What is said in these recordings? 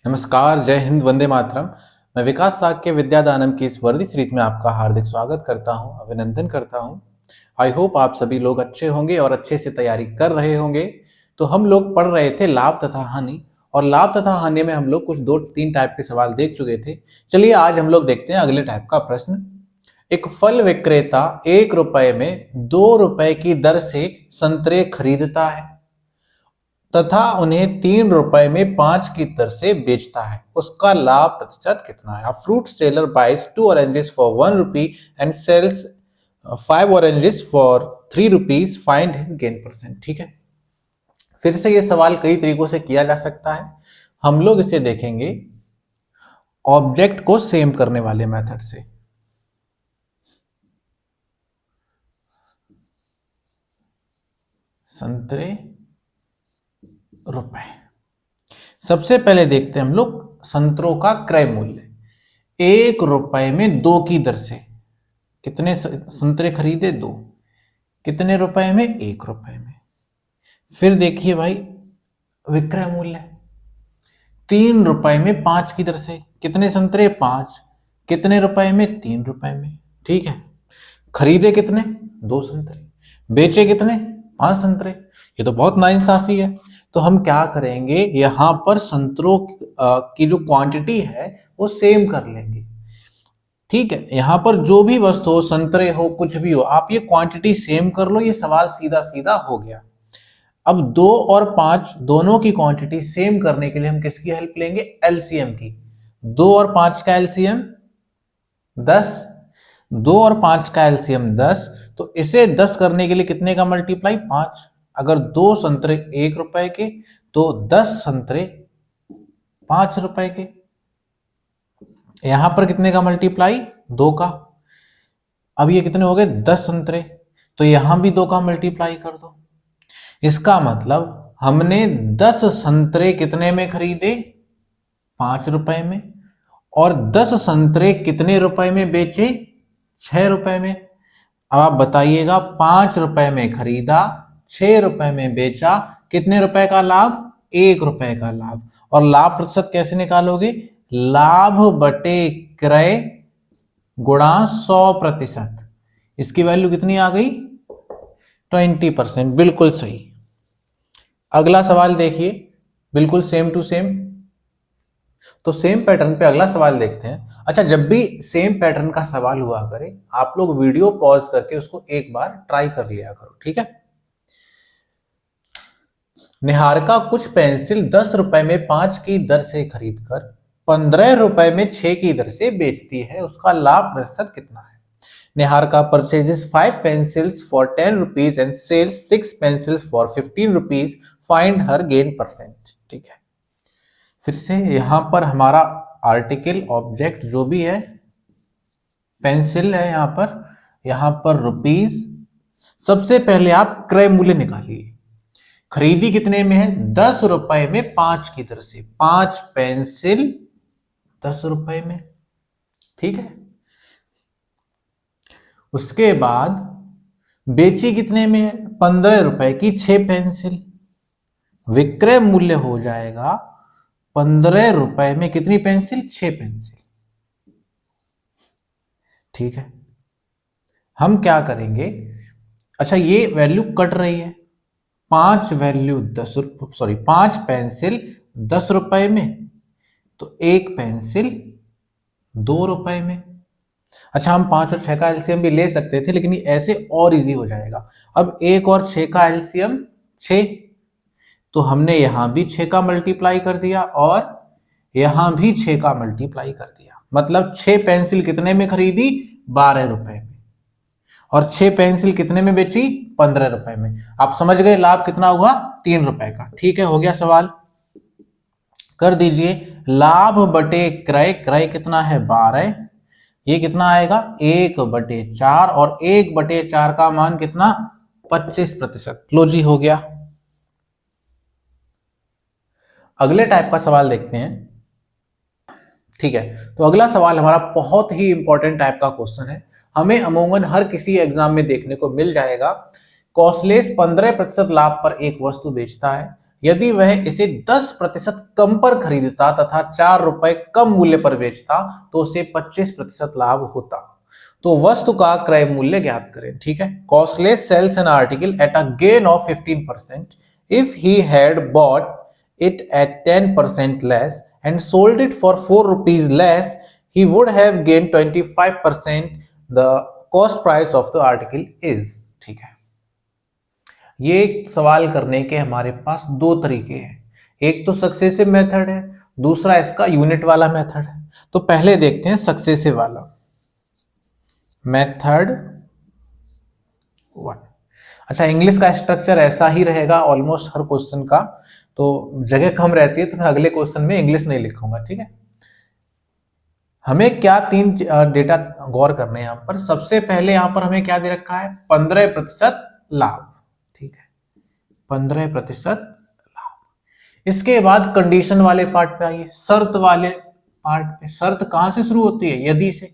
नमस्कार, जय हिंद, वंदे मातरम। मैं विकास साक्य विद्यादानम की इस वर्दी सीरीज में आपका हार्दिक स्वागत करता हूं, अभिनंदन करता हूं। आई होप आप सभी लोग अच्छे होंगे और अच्छे से तैयारी कर रहे होंगे। तो हम लोग पढ़ रहे थे लाभ तथा हानि, और लाभ तथा हानि में हम लोग कुछ 2-3 टाइप के सवाल देख चुके थे। चलिए आज हम लोग देखते हैं अगले टाइप का प्रश्न। एक फल विक्रेता 1 रुपए में 2 रुपए की दर से संतरे खरीदता है तथा उन्हें 3 रुपए में 5 की दर से बेचता है। उसका लाभ प्रतिशत कितना है? Fruit seller buys 2 oranges for 1 rupee and sells 5 oranges for 3 rupees, find his gain percent. ठीक है, फिर से ये सवाल कई तरीकों से किया जा सकता है। हम लोग इसे देखेंगे ऑब्जेक्ट को सेम करने वाले मेथड से। संतरे रुपए। सबसे पहले देखते हैं हम लोग संतरों का क्रय मूल्य। 1 रुपए में 2 की दर से कितने संतरे खरीदे? 2। कितने रुपए में? 1 रुपए में। फिर देखिए भाई विक्रय मूल्य 3 रुपए में 5 की दर से कितने संतरे? 5। कितने रुपए में? 3 रुपए में। ठीक है, खरीदे कितने? 2 संतरे। बेचे कितने? 5 संतरे। ये तो बहुत नाइंसाफी है। तो हम क्या करेंगे, यहां पर संतरों की जो क्वांटिटी है वो सेम कर लेंगे। ठीक है, यहां पर जो भी वस्तु हो, संतरे हो, कुछ भी हो, आप ये क्वांटिटी सेम कर लो। ये सवाल सीधा सीधा हो गया। अब 2 और 5 दोनों की क्वांटिटी सेम करने के लिए हम किसकी हेल्प लेंगे? एलसीएम की। 2 और 5 का एलसीएम 10। 2 और 5 का एलसीएम 10। तो इसे 10 करने के लिए कितने का मल्टीप्लाई? 5। अगर 2 संतरे 1 रुपए के तो 10 संतरे 5 रुपए के। यहां पर कितने का मल्टीप्लाई? 2 का। अब ये कितने हो गए? 10 संतरे। तो यहां भी 2 का मल्टीप्लाई कर दो। इसका मतलब हमने 10 संतरे कितने में खरीदे? 5 रुपए में। और 10 संतरे कितने रुपए में बेचे? 6 रुपए में। अब आप बताइएगा, 5 रुपए में खरीदा, 6 रुपए में बेचा, कितने रुपए का लाभ? 1 रुपए का लाभ। और लाभ प्रतिशत कैसे निकालोगे? लाभ बटे क्रय गुणा 100%। इसकी वैल्यू कितनी आ गई? 20%। बिल्कुल सही। अगला सवाल देखिए, बिल्कुल सेम टू सेम। तो सेम पैटर्न पे अगला सवाल देखते हैं। अच्छा, जब भी सेम पैटर्न का सवाल हुआ करे, आप लोग वीडियो पॉज करके उसको एक बार ट्राई कर लिया करो। ठीक है। निहारिका कुछ पेंसिल 10 रुपए में 5 की दर से खरीदकर 15 रुपए में 6 की दर से बेचती है। उसका लाभ प्रतिशत कितना है? Niharika purchases 5 pencils for 10 rupees and sells 6 pencils for 15 rupees, find her gain percent. ठीक है, फिर से यहां पर हमारा आर्टिकल ऑब्जेक्ट जो भी है पेंसिल है, यहां पर रुपीज। सबसे पहले आप क्रय मूल्य निकालिए। खरीदी कितने में है? 10 रुपए में 5 की दर से। 5 पेंसिल 10 रुपए में। ठीक है, उसके बाद बेची कितने में है? 15 रुपए की 6 पेंसिल। विक्रय मूल्य हो जाएगा 15 रुपए में कितनी पेंसिल? 6 पेंसिल। ठीक है, हम क्या करेंगे? अच्छा, ये वैल्यू कट रही है। 5 वैल्यू 5 पेंसिल 10 रुपए में, तो 1 पेंसिल 2 रुपए में। अच्छा, हम 5 और 6 का एलसीएम भी ले सकते थे, लेकिन ऐसे और इजी हो जाएगा। अब 1 और 6 का एलसीएम 6, तो हमने यहां भी 6 का मल्टीप्लाई कर दिया और यहां भी 6 का मल्टीप्लाई कर दिया। मतलब 6 पेंसिल कितने में खरीदी? 12 रुपए में। और 6 पेंसिल कितने में बेची? 15 रुपए में। आप समझ गए लाभ कितना हुआ? 3 रुपए का। ठीक है, हो गया सवाल। कर दीजिए लाभ बटे क्रय। क्रय कितना है? 12। ये कितना आएगा? 1/4। और 1/4 का मान कितना? 25%। लो जी, हो गया। अगले टाइप का सवाल देखते हैं। ठीक है, तो अगला सवाल हमारा बहुत ही इंपॉर्टेंट टाइप का क्वेश्चन है। हमें अमूमन हर किसी एग्जाम में देखने को मिल जाएगा। कॉस्टलेस 15% लाभ पर एक वस्तु बेचता है। यदि वह इसे 10% कम पर खरीदता तथा 4 रुपए कम मूल्य पर बेचता तो उसे 25% लाभ होता। तो वस्तु का क्रय मूल्य ज्ञात करें। ठीक है, costless sells an article at a gain of 15% if he had bought it at 10% less and sold it for 4 rupees less, he would have gained 25%. the cost price of the article is। ठीक है, ये सवाल करने के हमारे पास दो तरीके हैं, एक तो सक्सेसिव मेथड है, दूसरा इसका यूनिट वाला मेथड है। तो पहले देखते हैं सक्सेसिव वाला मेथड 1। अच्छा, इंग्लिश का स्ट्रक्चर ऐसा ही रहेगा ऑलमोस्ट हर क्वेश्चन का, तो जगह कम रहती है तो मैं अगले क्वेश्चन में इंग्लिश नहीं लिखूंगा। ठीक है, हमें क्या तीन डेटा गौर करने हैं यहां पर। सबसे पहले यहां पर हमें क्या दे रखा है, 15% लाभ। ठीक है, 15% लाभ। इसके बाद कंडीशन वाले पार्ट पे आइए, शर्त वाले पार्ट पे। शर्त कहां से शुरू होती है, यदि से,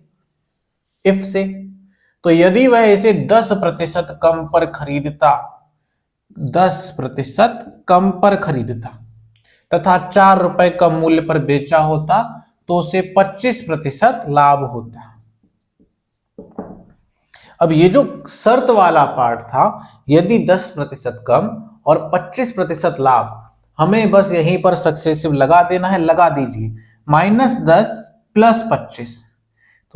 इफ से। तो यदि वह इसे 10% कम पर खरीदता, 10% कम पर खरीदता तथा 4 रुपए कम मूल्य पर बेचा होता तो उसे 25% लाभ होता। अब ये जो शर्त वाला पार्ट था, यदि 10% कम और 25% लाभ, हमें बस यहीं पर सक्सेसिव लगा देना है। लगा दीजिए, -10 + 25।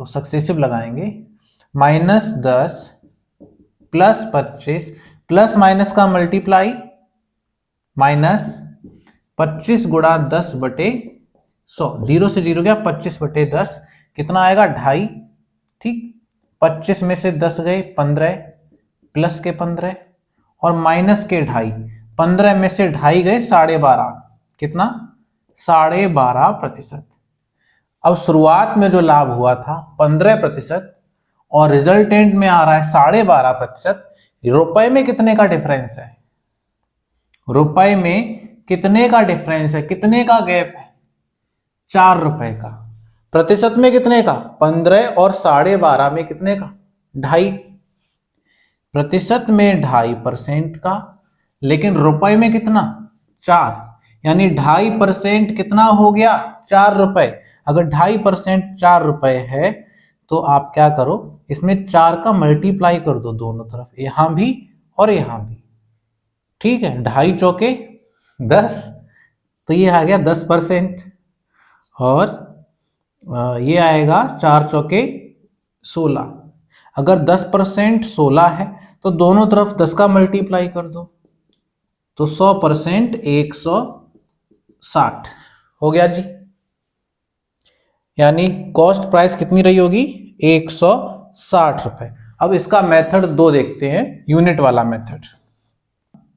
तो सक्सेसिव लगाएंगे, -10 + 25, प्लस माइनस का मल्टीप्लाई, -25 गुणा 10/100, 0 से 0 गया, 25/10 कितना आएगा, 2.5। ठीक, 25 में से 10 गए 15, प्लस के 15 और माइनस के 2.5, 15 में से 2.5 गए 12.5, कितना, 12.5%। अब शुरुआत में जो लाभ हुआ था 15% और रिजल्टेंट में आ रहा है 12.5%। रुपए में कितने का डिफरेंस है, रुपए में कितने का डिफरेंस है, कितने का गैप है, 4 रुपए का। प्रतिशत में कितने का, 15 और 12.5 में कितने का, 2.5। प्रतिशत में 2.5% का, लेकिन रुपए में कितना, 4, यानी 2.5% कितना हो गया, 4 रुपए। अगर 2.5% 4 रुपए है तो आप क्या करो, इसमें 4 का मल्टीप्लाई कर दो दोनों तरफ, यहां भी और यहां भी। ठीक है, 2.5 चौके 10, तो ये आ गया 10%, और ये आएगा 4 चौके 16। अगर 10% 16 है तो दोनों तरफ 10 का मल्टीप्लाई कर दो, तो 100% 160 हो गया जी। यानी कॉस्ट प्राइस कितनी रही होगी, 160 रुपए। अब इसका मेथड 2 देखते हैं, यूनिट वाला मेथड।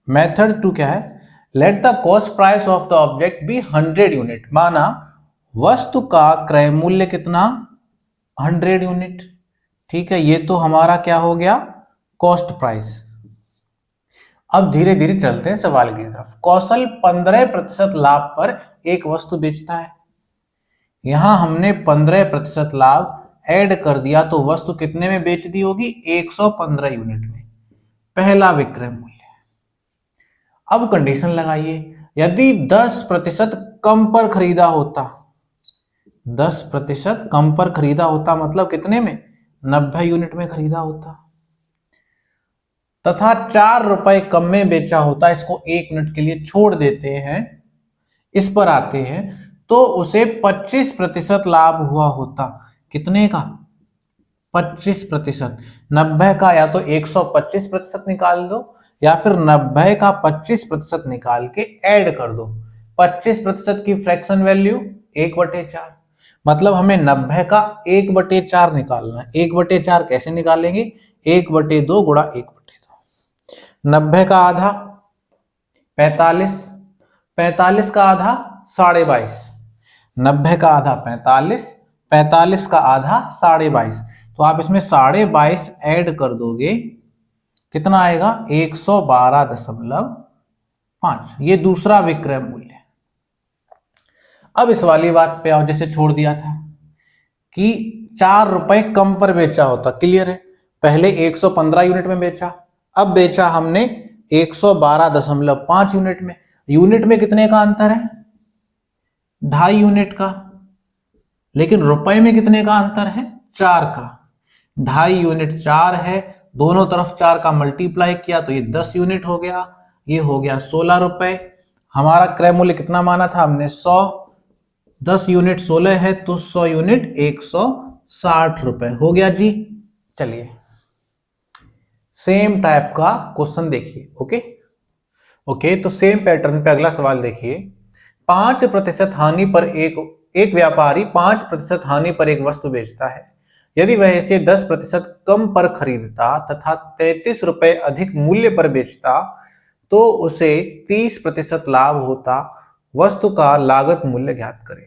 मेथड 2 क्या है, let the cost price of the object be 100 unit. माना वस्तु का क्रय मूल्य कितना, 100 यूनिट। ठीक है, ये तो हमारा क्या हो गया, कॉस्ट प्राइस। अब धीरे धीरे चलते हैं सवाल की तरफ। कौशल 15% लाभ पर एक वस्तु बेचता है। यहां हमने 15% लाभ ऐड कर दिया तो वस्तु कितने में बेच दी होगी, 115 यूनिट में, पहला विक्रय मूल्य। अब कंडीशन लगाइए, यदि 10% कम पर खरीदा होता, 10% कम पर खरीदा होता मतलब कितने में, 90 यूनिट में खरीदा होता, तथा 4 रुपए कम में बेचा होता। इसको 1 मिनट के लिए छोड़ देते हैं, इस पर आते हैं, तो उसे 25% लाभ हुआ होता। कितने का, 25%। 90 का या तो 125% निकाल दो या फिर 90 का 25% निकाल के ऐड कर दो। 25% की फ्रैक्शन वैल्यू 1/4, मतलब हमें 90 का 1/4 निकालना है। 1/4 कैसे निकालेंगे, 1/2 गुणा 1/2। 90 का आधा 45, 45 का आधा 22.5, 90 का आधा 45, 45 का आधा 22.5, तो आप इसमें 22.5 ऐड कर दोगे, कितना आएगा, 112.5। ये दूसरा विक्रय मूल्य। अब इस वाली बात पे आओ, जैसे छोड़ दिया था कि 4 रुपए कम पर बेचा होता, क्लियर है। पहले 115 यूनिट में बेचा, अब बेचा हमने 112.5 यूनिट में, यूनिट में कितने का अंतर है? 2.5 यूनिट का। लेकिन रुपए में कितने का अंतर है? 4 का। 2.5 यूनिट 4 है, दोनों तरफ 4 का मल्टीप्लाई किया तो ये 10 यूनिट हो गया, ये हो गया 16 रुपए। हमारा क्रय मूल्य कितना माना था हमने? 100। 10 यूनिट 16 है तो 100 यूनिट 160 रुपए हो गया जी। चलिए सेम टाइप का क्वेश्चन देखिए। ओके तो सेम पैटर्न पे अगला सवाल देखिए। 5% हानि पर एक व्यापारी 5% हानि पर एक वस्तु बेचता है। यदि वह इसे 10% कम पर खरीदता तथा 33 रुपए अधिक मूल्य पर बेचता तो उसे 30% लाभ होता। वस्तु का लागत मूल्य ज्ञात करें।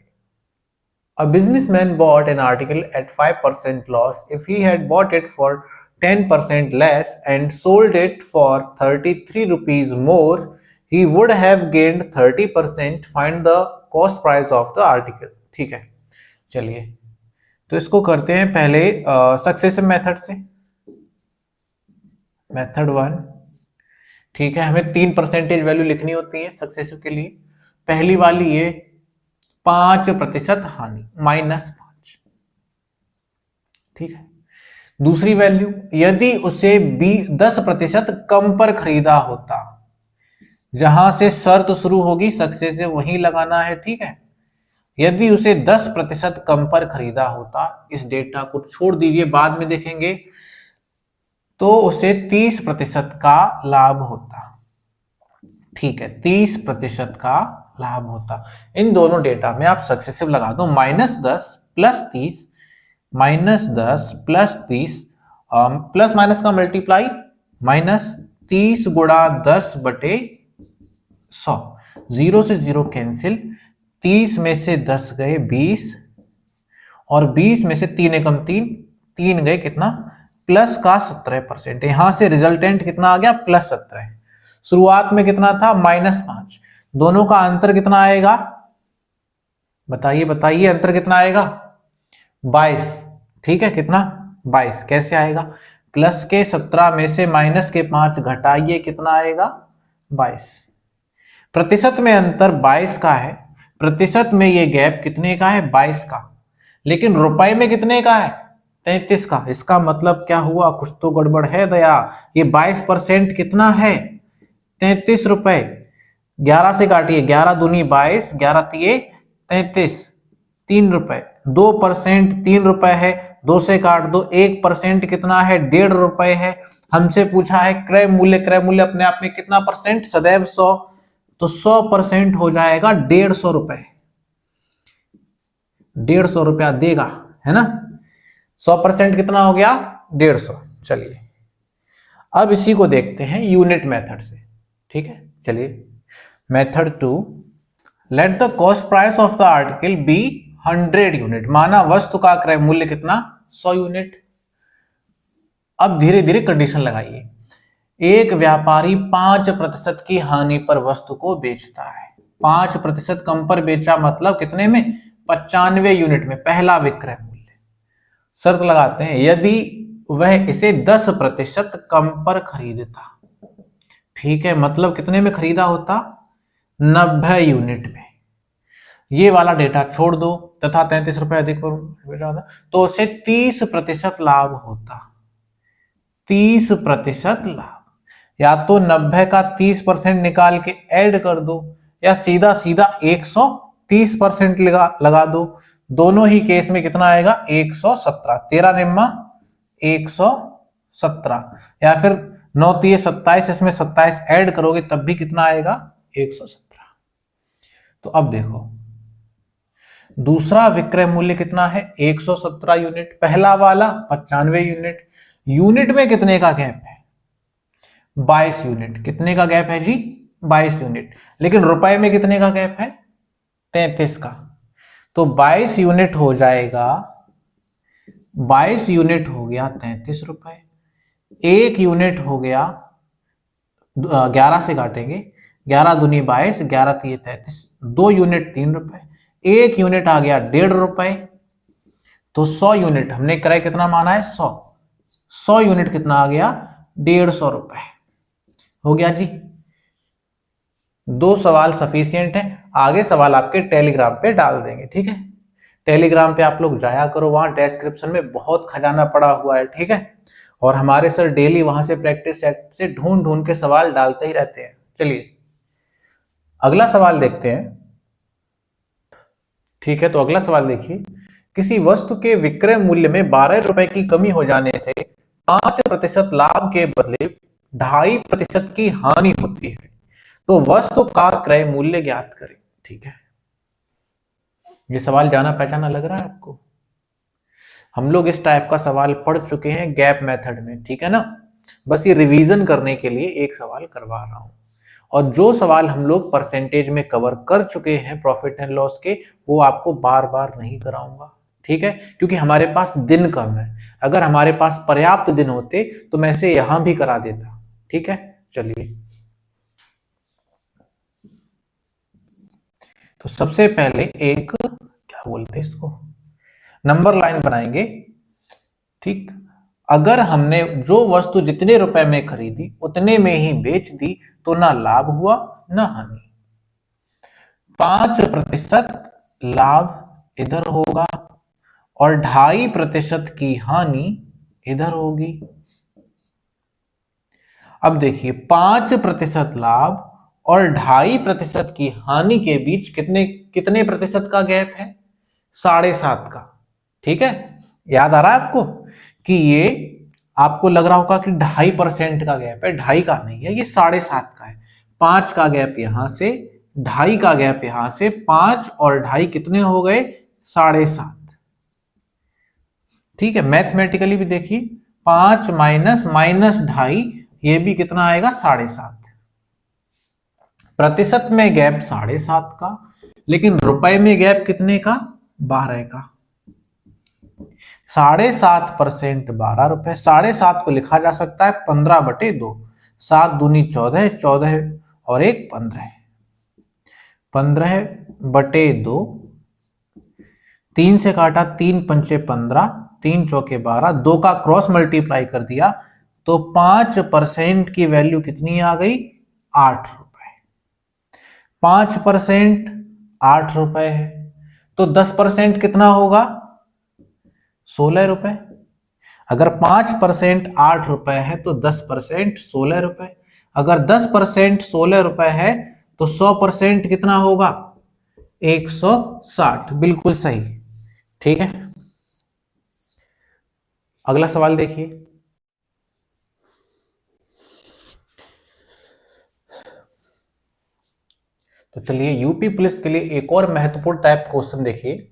A businessman bought an article at 5% loss if he had bought it for 10% less and sold it for 33 rupees more, he would have gained 30%. Find the cost price of the article. ठीक है, चलिए तो इसको करते हैं पहले successive method से। Method 1, ठीक है, हमें 3 परसेंटेज वैल्यू लिखनी होती है सक्सेसिव के लिए। पहली वाली ये 5% हानि -5, ठीक है। दूसरी वैल्यू, यदि उसे 10% कम पर खरीदा होता, जहां से शर्त शुरू होगी सक्सेसिव वहीं लगाना है, ठीक है। यदि उसे 10% कम पर खरीदा होता, इस डेटा को छोड़ दीजिए बाद में देखेंगे, तो उसे 30% का लाभ होता, ठीक है, 30% का लाभ होता। इन दोनों डेटा में आप सक्सेसिव लगा दो। -10 + 30, -10 + 30, प्लस माइनस का मल्टीप्लाई, -30 × 10/100, 0 से 0 कैंसिल, 30 में से 10 गए 20 और 20 में से 3 एकम 3 गए कितना? प्लस का 17%। यहां से रिजल्टेंट कितना आ गया? +17। शुरुआत में कितना था? -5। दोनों का अंतर कितना आएगा? बताइए अंतर कितना आएगा? 22, ठीक है, कितना? 22। कैसे आएगा? प्लस के 17 में से माइनस के 5 घटाइए, कितना आएगा? 22। प्रतिशत में अंतर 22 का है, प्रतिशत में ये गैप कितने का है? 22 का। लेकिन रुपए में कितने का है? 33 का। इसका मतलब क्या हुआ? कुछ तो गड़बड़ है दया। ये 22% कितना है? 33 रुपए। 11 से काटिए, 11 दूनी 22, 11 तिये 33, 3 रुपए। 2% 3 रुपए है, 2 से काट दो, 1% कितना है? 1.5 रुपए है। हमसे पूछा है क्रय मूल्य। क्रय मूल्य अपने आप में कितना परसेंट? सदैव 100, तो 100% हो जाएगा 150 रुपए। 150 रुपया देगा, है ना। 100% कितना हो गया? 150। चलिए अब इसी को देखते हैं यूनिट मेथड से, ठीक है। चलिए method 2, let the cost price of the article be 100 unit. माना वस्तु का क्रय मूल्य कितना? 100 यूनिट। अब धीरे धीरे कंडीशन लगाइए। एक व्यापारी 5% की हानि पर वस्तु को बेचता है। 5% कम पर बेचा मतलब कितने में? 95 यूनिट में, पहला विक्रय मूल्य। शर्त लगाते हैं, यदि वह इसे 10% कम पर खरीदता, ठीक है, मतलब कितने में खरीदा होता? 90 यूनिट में। ये वाला डेटा छोड़ दो तथा 33 रुपए अधिक पर तो उसे 30% लाभ होता। 30% लाभ। या तो 90 का 30% निकाल के ऐड कर दो, या सीधा सीधा 130% लगा दो। दोनों ही केस में कितना आएगा? 117। 13 निम्मा 117, या फिर 9 तिये 27, इसमें 27 ऐड करोगे तब भी कितना आएगा? 117। तो अब देखो दूसरा विक्रय मूल्य कितना है? 117 यूनिट। पहला वाला 95 यूनिट। यूनिट में कितने का गैप है? 22 यूनिट। कितने का गैप है जी? 22 यूनिट। लेकिन रुपए में कितने का गैप है? 33 का। तो 22 यूनिट हो जाएगा, 22 यूनिट हो गया 33 रुपए। 1 यूनिट हो गया, 11 से काटेंगे, 11 दूनी 22, 11 तिये 33, 2 यूनिट 3 रुपए। 1 यूनिट आ गया 1.5 रुपए। तो 100 यूनिट हमने क्रय कितना माना है? 100। 100 यूनिट कितना आ गया? 150 रुपए हो गया जी। दो सवाल सफिशियंट है, आगे सवाल आपके टेलीग्राम पे डाल देंगे, ठीक है। टेलीग्राम पे आप लोग जाया करो, वहां डिस्क्रिप्शन में बहुत खजाना पड़ा हुआ है, ठीक है। और हमारे सर डेली वहां से प्रैक्टिस सेट से ढूंढ ढूंढ के सवाल डालते ही रहते हैं। चलिए अगला सवाल देखते हैं, ठीक है। तो अगला सवाल देखिए, किसी वस्तु के विक्रय मूल्य में 12 रुपए की कमी हो जाने से 5% लाभ के बदले 2.5% की हानि होती है, तो वस्तु का क्रय मूल्य ज्ञात करें, ठीक है। ये सवाल जाना पहचाना लग रहा है आपको? हम लोग इस टाइप का सवाल पढ़ चुके हैं गैप मेथड में, ठीक है ना। बस ये रिवीजन करने के लिए एक सवाल करवा रहा हूं, और जो सवाल हम लोग परसेंटेज में कवर कर चुके हैं प्रॉफिट एंड लॉस के, वो आपको बार बार नहीं कराऊंगा, ठीक है। क्योंकि हमारे पास दिन कम है, अगर हमारे पास पर्याप्त दिन होते तो मैं इसे यहां भी करा देता, ठीक है। चलिए, तो सबसे पहले एक क्या बोलते हैं इसको, नंबर लाइन बनाएंगे, ठीक। अगर हमने जो वस्तु जितने रुपए में खरीदी उतने में ही बेच दी तो ना लाभ हुआ ना हानि। 5% लाभ इधर होगा और 2.5% की हानि इधर होगी। अब देखिए 5% लाभ और 2.5% की हानि के बीच कितने कितने प्रतिशत का गैप है? 7.5 का, ठीक है। याद आ रहा है आपको कि ये आपको लग रहा होगा कि 2.5% का गैप है, 2.5 का नहीं है, ये 7.5 का है। 5 का गैप यहां से, 2.5 का गैप यहां से, 5 और 2.5 कितने हो गए? 7.5, ठीक है। मैथमेटिकली भी देखिए 5 माइनस माइनस 2.5, ये भी कितना आएगा? 7.5। प्रतिशत में गैप 7.5 का, लेकिन रुपए में गैप कितने का? 12 का। 7.5% 12 रुपए, 7.5 को लिखा जा सकता है 15/2, 7 दूनी 14, 14 और 1 15, 15/2, 3 से काटा, 3 पंचे 15, 3 चौके 12, 2 का क्रॉस मल्टीप्लाई कर दिया तो 5% की वैल्यू कितनी आ गई? 8 रुपए। 5% 8 रुपए है, तो 10% कितना होगा? 16 रुपए। अगर 5% 8 रुपए है तो 10% 16 रुपए। अगर 10% 16 रुपए है तो 100% कितना होगा? 160। बिल्कुल सही, ठीक है। अगला सवाल देखिए, तो चलिए यूपी पुलिस के लिए एक और महत्वपूर्ण टाइप क्वेश्चन देखिए।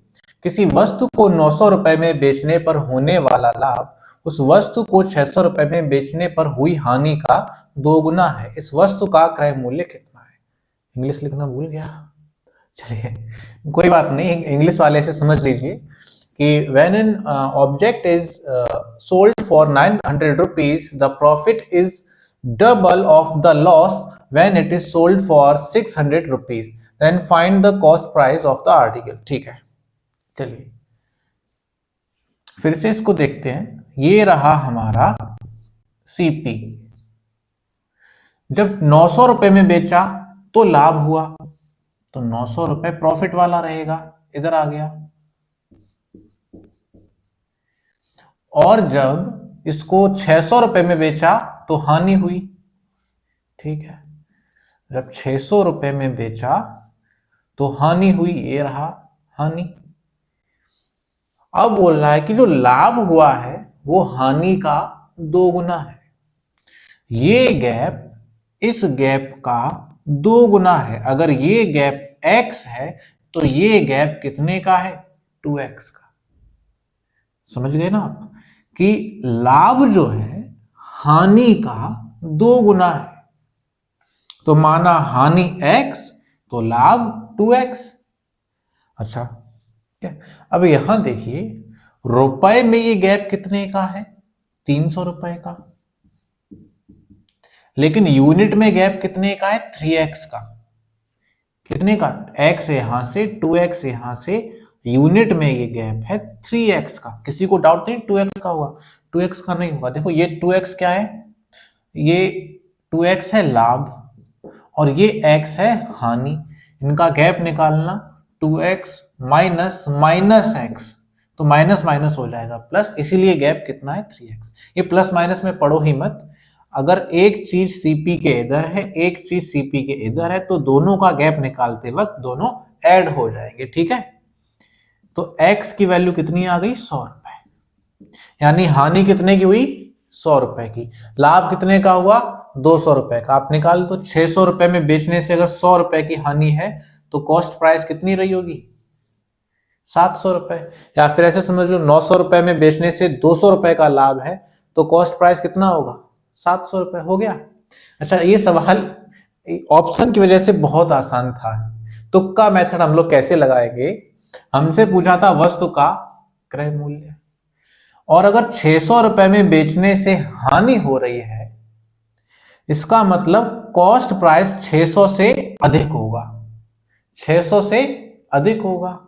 किसी वस्तु को 900 रुपए में बेचने पर होने वाला लाभ उस वस्तु को 600 रुपए में बेचने पर हुई हानि का दोगुना है, इस वस्तु का क्रय मूल्य कितना है? इंग्लिश लिखना भूल गया, चलिए कोई बात नहीं, इंग्लिश वाले से समझ लीजिए कि when an object is sold for 900 rupees, the profit is double of the loss when it is sold for 600 rupees, then find the cost price of the article, ठीक है। चलिए फिर से इसको देखते हैं, ये रहा हमारा सीपी। जब 900 रुपए में बेचा तो लाभ हुआ, तो 900 रुपए प्रॉफिट वाला रहेगा, इधर आ गया। और जब इसको 600 रुपए में बेचा तो हानि हुई, ठीक है। जब 600 रुपए में बेचा तो हानि हुई, ये रहा हानि। अब बोल रहा है कि जो लाभ हुआ है वो हानि का दोगुना है। ये गैप इस गैप का दोगुना है। अगर ये गैप x है तो ये गैप कितने का है? 2x का। समझ गए ना आप कि लाभ जो है हानि का दोगुना है। तो माना हानि x तो लाभ 2x। अच्छा, अब यहां देखिए रुपए में ये गैप कितने का है? 300 रुपए का। लेकिन यूनिट में गैप कितने का है? 3x का। कितने का? x यहां से, 2x यहां से, यूनिट में ये गैप है 3x का। किसी को डाउट नहीं 2x का होगा? 2x का नहीं होगा। देखो ये 2x क्या है? ये 2x है लाभ, और ये x है हानि, इनका गैप निकालना 2x माइनस माइनस एक्स, तो माइनस माइनस हो जाएगा प्लस, इसीलिए गैप कितना है 3x। ये प्लस माइनस में पढ़ो ही मत, अगर एक चीज CP के इधर है एक चीज CP के इधर है तो दोनों का गैप निकालते वक्त दोनों ऐड हो जाएंगे, ठीक है। तो x की वैल्यू कितनी आ गई 100 रुपए, यानी हानि कितने की हुई 100 रुपए की, लाभ कितने का हुआ 200 रुपए का। आप निकाल दो, 600 रुपए में बेचने से अगर 100 रुपए की हानि है तो कॉस्ट प्राइस कितनी रही होगी 700 रुपए, या फिर ऐसे समझ लो 900 रुपए में बेचने से 200 रुपए का लाभ है तो कॉस्ट प्राइस कितना होगा 700 रुपए, हो गया। अच्छा, ये सवाल ऑप्शन की वजह से बहुत आसान था, तुक्का मेथड हम लोग कैसे लगाएंगे। हमसे पूछा था वस्तु का क्रय मूल्य, और अगर 600 रुपए में बेचने से हानि हो रही है, इसका मतलब कॉस्ट प्राइस 600 से अधिक होगा, 600 से अधिक होगा,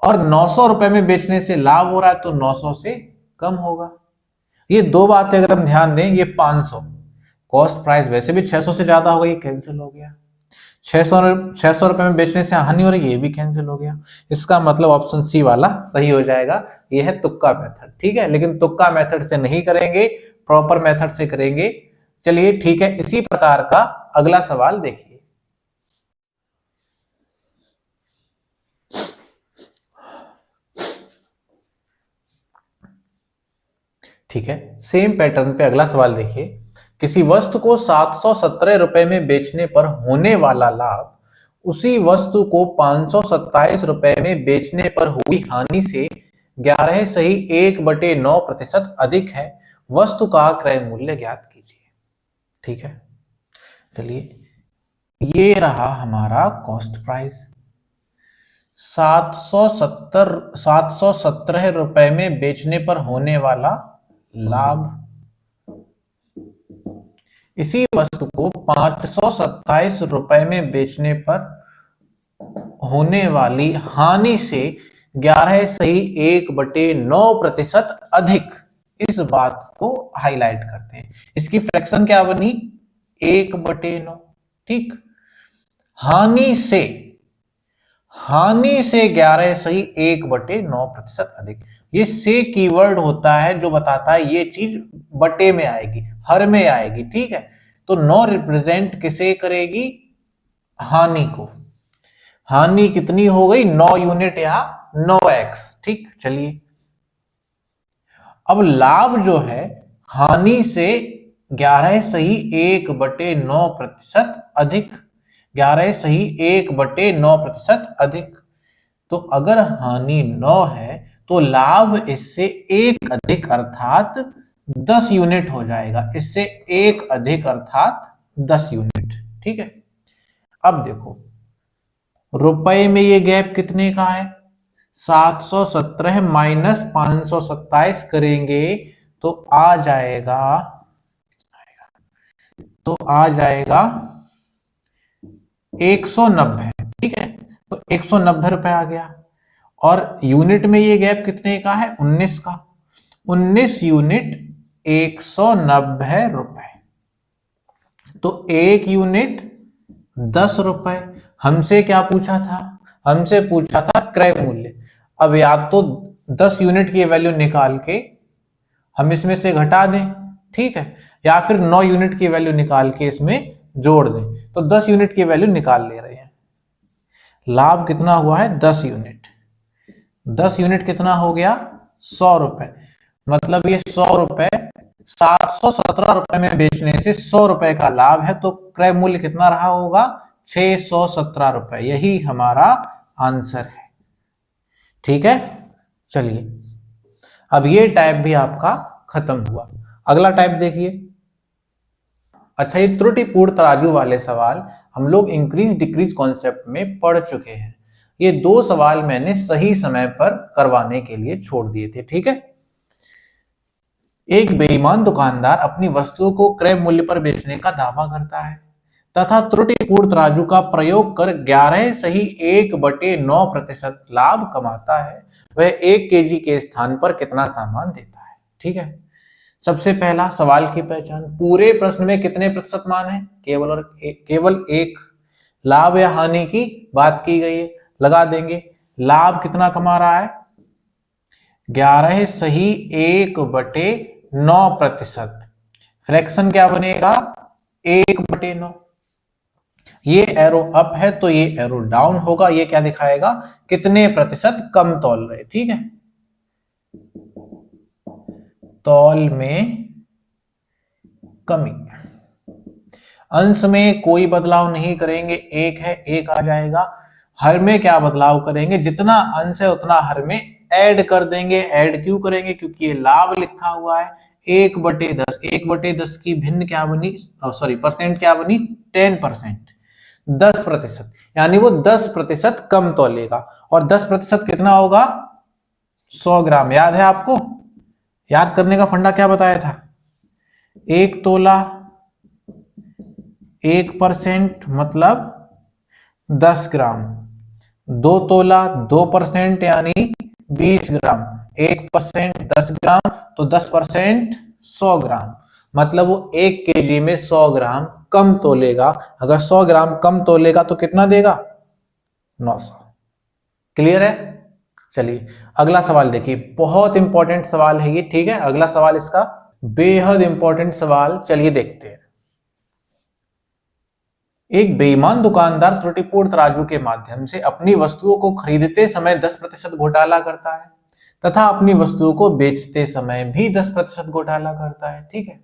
और 900 रुपए में बेचने से लाभ हो रहा है तो 900 से कम होगा। ये दो बातें अगर हम ध्यान दें, ये 500 कॉस्ट प्राइस वैसे भी 600 से ज्यादा हो गई, ये कैंसिल हो गया। 600 रुपए में बेचने से हानि हो रही है, ये भी कैंसिल हो गया। इसका मतलब ऑप्शन सी वाला सही हो जाएगा, ये है तुक्का मेथड, ठीक है। लेकिन तुक्का मेथड से नहीं करेंगे, प्रॉपर मेथड से करेंगे। चलिए ठीक है, इसी प्रकार का अगला सवाल देखिए। ठीक है, सेम पैटर्न पे अगला सवाल देखिए। किसी वस्तु को 717 रुपए में बेचने पर होने वाला लाभ उसी वस्तु को 527 रुपए में बेचने पर हुई हानि से 11.1/9% अधिक है, वस्तु का क्रय मूल्य ज्ञात कीजिए। ठीक है, चलिए ये रहा हमारा कॉस्ट प्राइस, 717 रुपए में बेचने पर होने वाला लाभ, इसी वस्तु को 527 रुपए में बेचने पर होने वाली हानि से 11.1/9% अधिक, इस बात को हाईलाइट करते हैं। इसकी फ्रैक्शन क्या बनी 1/9, ठीक। हानि से 11.1/9% अधिक, ये से कीवर्ड होता है जो बताता है ये चीज बटे में आएगी, हर में आएगी, ठीक है। तो 9 रिप्रेजेंट किसे करेगी, हानि को। हानि कितनी हो गई 9 यूनिट, यहां 9x, ठीक। चलिए अब लाभ जो है हानि से 11.1/9% अधिक, 11.1/9% अधिक। तो अगर हानि 9 है तो लाभ इससे 1 अधिक अर्थात 10 यूनिट हो जाएगा, इससे 1 अधिक अर्थात 10 यूनिट, ठीक है। अब देखो रुपए में ये गैप कितने का है, 717 माइनस 527 करेंगे तो आ जाएगा 190, ठीक है। तो 190 रुपए आ गया, और यूनिट में ये गैप कितने का है 19 का, 19 यूनिट 190 रुपए, तो 1 यूनिट 10 रुपए। हमसे क्या पूछा था, हमसे पूछा था क्रय मूल्य। अब या तो 10 यूनिट की वैल्यू निकाल के हम इसमें से घटा दें, ठीक है, या फिर 9 यूनिट की वैल्यू निकाल के इसमें जोड़ दें। तो 10 यूनिट की वैल्यू निकाल ले रहे हैं। लाभ कितना हुआ है 10 यूनिट, 10 यूनिट कितना हो गया 100 रुपए, मतलब ये 100 रुपए 717 रुपए में बेचने से 100 रुपए का लाभ है, तो क्रय मूल्य कितना रहा होगा 617 रुपए, यही हमारा आंसर है, ठीक है। चलिए अब ये टाइप भी आपका खत्म हुआ। अगला टाइप देखिए। अच्छा, ये त्रुटिपूर्ण तराजू वाले सवाल हम लोग इंक्रीज डिक्रीज कॉन्सेप्ट में पढ़ चुके हैं। ये 2 सवाल मैंने सही समय पर करवाने के लिए छोड़ दिए थे, ठीक है। एक बेईमान दुकानदार अपनी वस्तुओं को क्रय मूल्य पर बेचने का दावा करता है तथा त्रुटिपूर्ण तराजू का प्रयोग कर 11.1/9% लाभ कमाता है। वह 1 केजी के स्थान पर कितना सामान देता है, ठीक है। सबसे पहला सवाल की पहचान, पूरे प्रश्न में कितने प्रतिशत मान है, केवल एक। लाभ या हानि की बात की गई है, लगा देंगे। लाभ कितना कमा रहा है, 11 सही 1/9%। फ्रैक्शन क्या बनेगा, 1/9। ये एरो अप है तो ये एरो डाउन होगा, ये क्या दिखाएगा, कितने प्रतिशत कम तौल रहे। ठीक है, तौल में कमी। अंश में कोई बदलाव नहीं करेंगे, एक है एक आ जाएगा। हर में क्या बदलाव करेंगे, जितना अंश है उतना हर में ऐड कर देंगे। ऐड क्यों करेंगे, क्योंकि ये लाभ लिखा हुआ है 1/10। 1/10 की भिन्न क्या बनी, सॉरी परसेंट क्या बनी, 10%, 10%। यानी वो 10% कम तौलेगा। और 10% कितना होगा, 100 ग्राम। याद है आपको, याद करने का फंडा क्या बताया था, 1 तोला 1% मतलब 10 ग्राम। 2 तोला 2% यानी 20 ग्राम। 1% 10 ग्राम तो 10% 100 ग्राम। मतलब वो 1 केजी में 100 ग्राम कम तोलेगा। अगर 100 ग्राम कम तोलेगा तो कितना देगा, 900। क्लियर है। चलिए अगला सवाल देखिए, बहुत इंपॉर्टेंट सवाल है ये। ठीक है, अगला सवाल इसका बेहद इंपॉर्टेंट सवाल, चलिए देखते हैं। एक बेईमान दुकानदार त्रुटिपूर्ण तराजू के माध्यम से अपनी वस्तुओं को खरीदते समय 10% घोटाला करता है तथा अपनी वस्तुओं को बेचते समय भी 10% घोटाला करता है। ठीक है,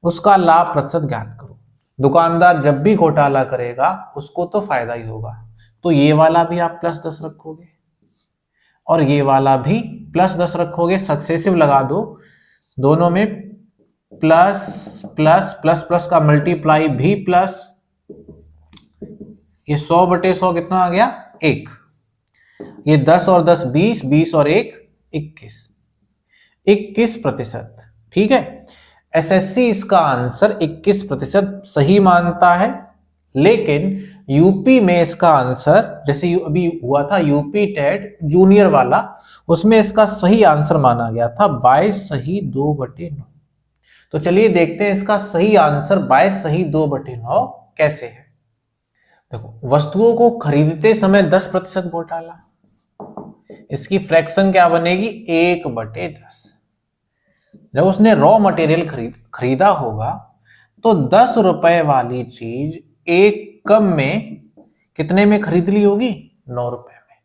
उसका लाभ प्रतिशत ज्ञात करो। दुकानदार जब भी घोटाला करेगा उसको तो फायदा ही होगा, तो ये वाला भी आप +10 रखोगे और ये वाला भी +10 रखोगे। सक्सेसिव लगा दो, दोनों में प्लस प्लस प्लस प्लस का मल्टीप्लाई भी प्लस। ये 100/100 कितना आ गया, 1। ये 10 और 10 20, 20 और 1 21, 21%। ठीक है, एसएससी इसका आंसर 21% सही मानता है, लेकिन यूपी में इसका आंसर, जैसे अभी हुआ था यूपी टेट जूनियर वाला, उसमें इसका सही आंसर माना गया था 22 सही 2/9। तो चलिए देखते हैं इसका सही आंसर 22 सही 2/9 कैसे है। देखो, वस्तुओं को खरीदते समय 10% घोटाला, इसकी फ्रैक्शन क्या बनेगी, 1/10। जब उसने रॉ मटेरियल खरीदा होगा तो 10 रुपए वाली चीज एक कम में कितने में खरीद ली होगी, 9 रुपए में।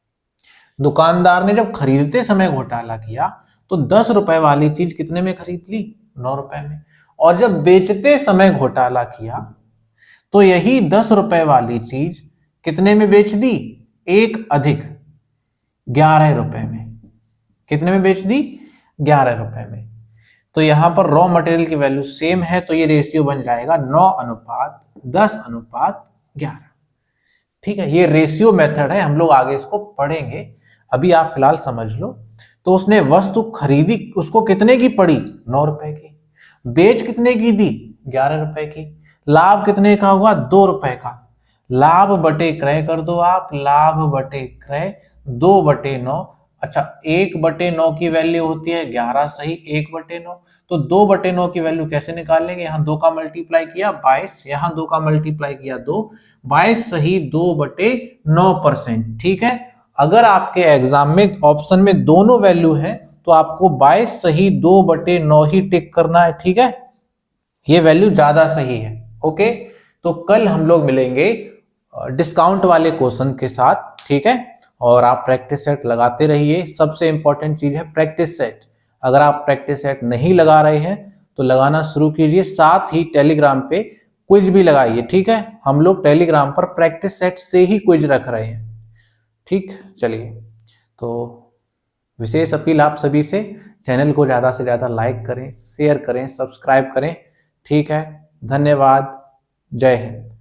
दुकानदार ने जब खरीदते समय घोटाला किया तो 10 रुपए वाली चीज कितने में खरीद ली, 9 रुपए में। और जब बेचते समय घोटाला किया तो यही 10 रुपए वाली चीज कितने में बेच दी, एक अधिक 11 रुपए में। कितने में बेच दी, 11 रुपए में। तो यहां पर रॉ मटेरियल की वैल्यू सेम है, तो ये रेशियो बन जाएगा 9:10:11। ठीक है, ये रेशियो मेथड है, हम लोग आगे इसको पढ़ेंगे, अभी आप फिलहाल समझ लो। तो उसने वस्तु खरीदी, उसको कितने की पड़ी, 9 रुपए की। बेच कितने की दी, 11 रुपए की। लाभ कितने का हुआ, 2 रुपए का। लाभ बटे क्रय कर दो आप, लाभ बटे क्रय 2/9। अच्छा, 1/9 की वैल्यू होती है 11 सही 1/9। तो 2/9 की वैल्यू कैसे निकालेंगे, यहां 2 का मल्टीप्लाई किया 22, यहां 2 का मल्टीप्लाई किया 2, 22 सही 2/9%। ठीक है, अगर आपके एग्जाम में ऑप्शन में दोनों वैल्यू है तो आपको 22 सही 2/9 ही टिक करना है। ठीक है, ये वैल्यू ज्यादा सही है। ओके, तो कल हम लोग मिलेंगे डिस्काउंट वाले क्वेश्चन के साथ। ठीक है, और आप प्रैक्टिस सेट लगाते रहिए। सबसे इंपॉर्टेंट चीज है प्रैक्टिस सेट। अगर आप प्रैक्टिस सेट नहीं लगा रहे हैं तो लगाना शुरू कीजिए, साथ ही टेलीग्राम पे क्विज भी लगाइए। ठीक है, हम लोग टेलीग्राम पर प्रैक्टिस सेट से ही क्विज रख रहे हैं। ठीक, चलिए, तो विशेष अपील आप सभी से, चैनल को ज्यादा से ज्यादा लाइक करें, शेयर करें, सब्सक्राइब करें। ठीक है, धन्यवाद, जय हिंद।